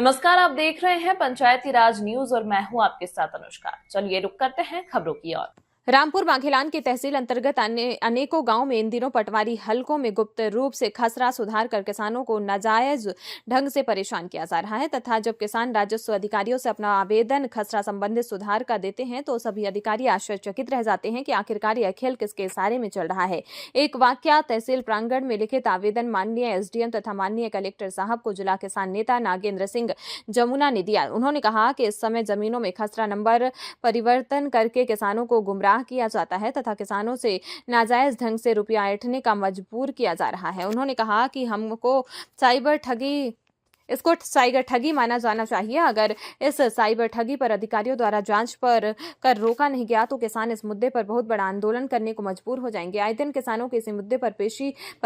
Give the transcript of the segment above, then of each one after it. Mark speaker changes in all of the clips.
Speaker 1: नमस्कार, आप देख रहे हैं पंचायती राज न्यूज और मैं हूं आपके साथ अनुष्का। चलिए रुक करते हैं खबरों की ओर।
Speaker 2: रामपुर माघेलान की तहसील अंतर्गत अनेकों गांव में इन दिनों पटवारी हलकों में गुप्त रूप से खसरा सुधार कर किसानों को नाजायज ढंग से परेशान किया जा रहा है तथा जब किसान राजस्व अधिकारियों से अपना आवेदन खसरा संबंधित सुधार का देते हैं तो सभी अधिकारी आश्चर्यचकित रह जाते हैं कि आखिरकार यह खेल किसके इशारे में चल रहा है। एक वाक्या तहसील प्रांगण में लिखित आवेदन माननीय एसडीएम तथा माननीय कलेक्टर साहब को जिला किसान नेता नागेंद्र सिंह जमुना ने दिया। उन्होंने कहा कि इस समय जमीनों में खसरा नंबर परिवर्तन करके किसानों को गुमराह किया जाता है तथा किसानों से नाजायज ढंग से रुपया ऐंठने का मजबूर किया जा रहा है। उन्होंने कहा कि हमको साइबर ठगी माना जाना चाहिए। अगर इस साइबर ठगी पर अधिकारियों द्वारा जांच पर कर रोका नहीं गया तो किसान इस मुद्दे पर बहुत बड़ा आंदोलन करने को मजबूर हो जाएंगे। आए दिन किसानों के इसी मुद्दे पर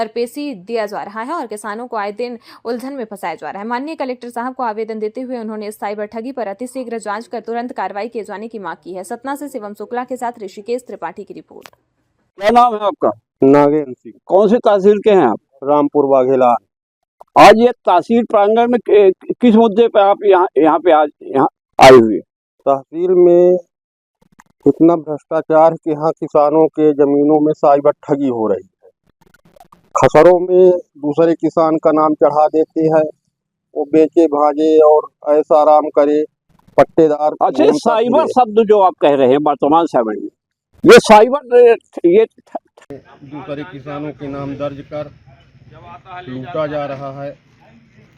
Speaker 2: पेशी दिया जा रहा है और किसानों को आए दिन उलझन में फंसाया जा रहा है। माननीय कलेक्टर साहब को आवेदन देते हुए उन्होंने इस साइबर ठगी पर अतिशीघ्र जांच कर तुरंत कार्रवाई किए जाने की मांग की है। सतना से शिवम शुक्ला के साथ ऋषिकेश त्रिपाठी की रिपोर्ट।
Speaker 3: क्या नाम है आपका?
Speaker 4: नागेंद्र सिंह,
Speaker 3: कौन सी तहसील के हैं आप?
Speaker 4: रामपुर बाघेलान।
Speaker 3: आज ये तहसील प्रांगण में किस मुद्दे पे आप यहाँ पे आज यहाँ आए हुए?
Speaker 4: तहसील में इतना भ्रष्टाचार है कि यहाँ किसानों के जमीनों में साइबर ठगी हो रही है। खसरों में दूसरे किसान का नाम चढ़ा देते हैं, वो बेचे भागे और ऐसा आराम करे पट्टेदार।
Speaker 3: अच्छा, साइबर शब्द जो आप कह रहे हैं वर्तमान समय में, ये साइबर ये
Speaker 4: दूसरे किसानों के नाम दर्ज कर लूटा जा रहा है।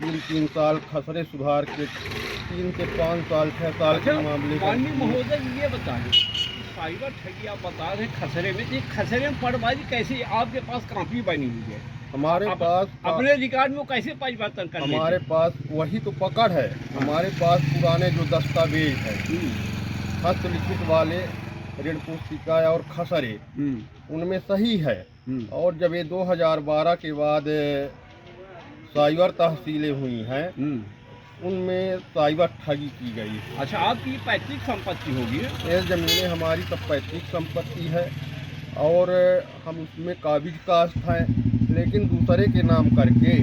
Speaker 4: 3 साल खसरे सुधार के 3 से 5 साल 6 साल के मामले का।
Speaker 5: माननीय महोदय, ये बताएं, साइबर ठगी आप बता रहे खसरे में, ये खसरे में पटवारी कैसे? आपके पास कॉपी बनी हुई है,
Speaker 4: हमारे पास
Speaker 5: अपने रिकॉर्ड में कैसे परिवर्तन कर?
Speaker 4: हमारे पास वही तो पकड़ है। हमारे पास पुराने जो दस्तावेज है, हस्तलिखित वाले ऋण पुस्तिका और खसरे, उनमें सही है। और जब ये 2012 के बाद साइबर तहसीलें हुई हैं, उनमें साइबर ठगी की गई।
Speaker 5: अच्छा, आपकी पैतृक संपत्ति होगी?
Speaker 4: ये जमीनें हमारी सब पैतृक संपत्ति है और हम उसमें काबिज कास्ट हैं, लेकिन दूसरे के नाम करके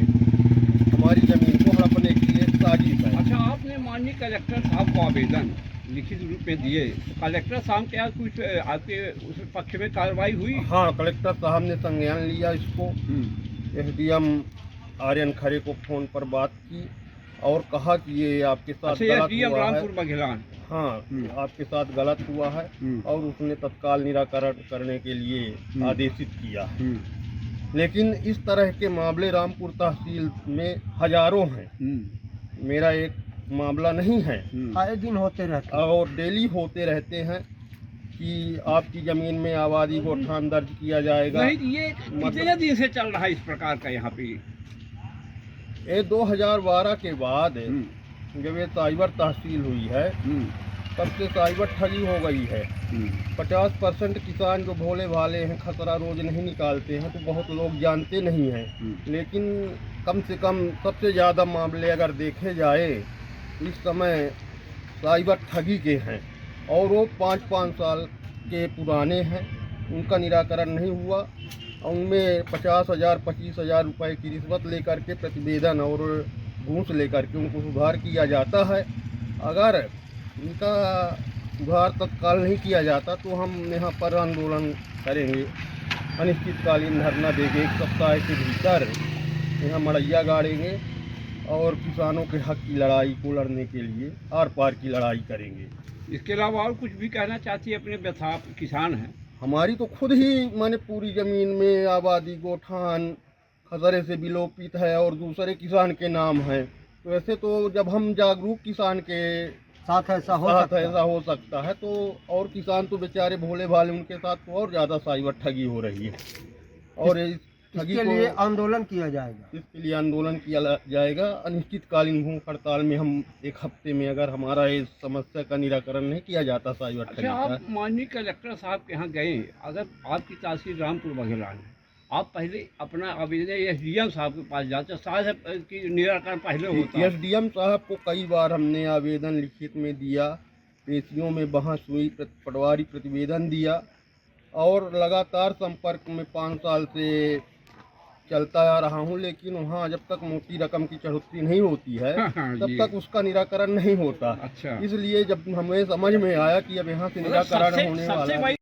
Speaker 4: हमारी ज़मीन को हड़पने की एक साजिश है।
Speaker 5: अच्छा, आपने माननीय कलेक्टर साहब को आवेदन लिखित रूप में दिए, तो कलेक्टर साहब क्या कुछ आपके उस पक्ष में कार्रवाई हुई?
Speaker 4: हाँ, कलेक्टर साहब ने संज्ञान लिया इसको। एसडीएम आर्यन खरे को फ़ोन पर बात की और कहा कि ये आपके साथ गलत हुआ है।
Speaker 5: रामपुर माघेलान,
Speaker 4: हाँ, आपके साथ गलत हुआ है और उसने तत्काल निराकरण करने के लिए आदेशित किया है। लेकिन इस तरह के मामले रामपुर तहसील में हजारों हैं। मेरा एक मामला नहीं है,
Speaker 5: आए दिन होते रहते
Speaker 4: और डेली होते रहते हैं कि आपकी ज़मीन में आबादी को ठान दर्ज किया जाएगा।
Speaker 5: नहीं, ये कितने दिन से चल रहा है इस प्रकार का यहाँ पे?
Speaker 4: ये 2012 के बाद जब ये साइबर तहसील हुई है, तब से साइबर ठगी हो गई है। 50% किसान जो भोले भाले हैं, खसरा रोज नहीं निकालते हैं, तो बहुत लोग जानते नहीं हैं। लेकिन कम से कम सबसे ज़्यादा मामले अगर देखे जाए इस समय साइबर ठगी के हैं और वो 5-5 साल के पुराने हैं। उनका निराकरण नहीं हुआ। उनमें 50,000 25,000 रुपये की रिश्वत लेकर के प्रतिवेदन और घूस लेकर के उनको सुधार किया जाता है। अगर इनका सुधार तत्काल नहीं किया जाता तो हम यहाँ पर आंदोलन करेंगे, अनिश्चितकालीन धरना देंगे। 1 सप्ताह के भीतर यहाँ मड़ैया गाड़ेंगे और किसानों के हक की लड़ाई को लड़ने के लिए आर पार की लड़ाई करेंगे।
Speaker 5: इसके अलावा और कुछ भी कहना चाहती है? अपने व्यथा किसान हैं,
Speaker 4: हमारी तो खुद ही माने पूरी ज़मीन में आबादी गोठान खसरे से विलोपित है और दूसरे किसान के नाम है। तो ऐसे तो जब हम जागरूक किसान के
Speaker 5: साथ ऐसा
Speaker 4: हो सकता है तो और किसान तो बेचारे भोले भाले, उनके साथ तो और ज़्यादा साइबर ठगी हो रही है। और
Speaker 5: इसके लिए आंदोलन किया जाएगा।
Speaker 4: इसके लिए आंदोलन किया जाएगा। अनिश्चितकालीन भूख हड़ताल में हम 1 हफ्ते में अगर हमारा इस समस्या का निराकरण नहीं किया जाता साइबर ठगी का।
Speaker 5: आप माननीय कलेक्टर साहब के यहाँ गए, अगर आपकी तहसील रामपुर माघेलान है, आप पहले अपना आवेदन एसडीएम साहब के पास जाते, शायद कि निराकरण पहले होता।
Speaker 4: एसडीएम साहब को कई बार हमने आवेदन लिखित में दिया, पेशियों में बहस हुई, पटवारी प्रतिवेदन दिया और लगातार संपर्क में 5 साल से चलता आ रहा हूँ, लेकिन वहाँ जब तक मोटी रकम की चढ़ौती नहीं होती है तब
Speaker 5: जी।
Speaker 4: तक उसका निराकरण नहीं होता।
Speaker 5: अच्छा।
Speaker 4: इसलिए जब हमें समझ में आया कि अब यहाँ से निराकरण होने वाला है,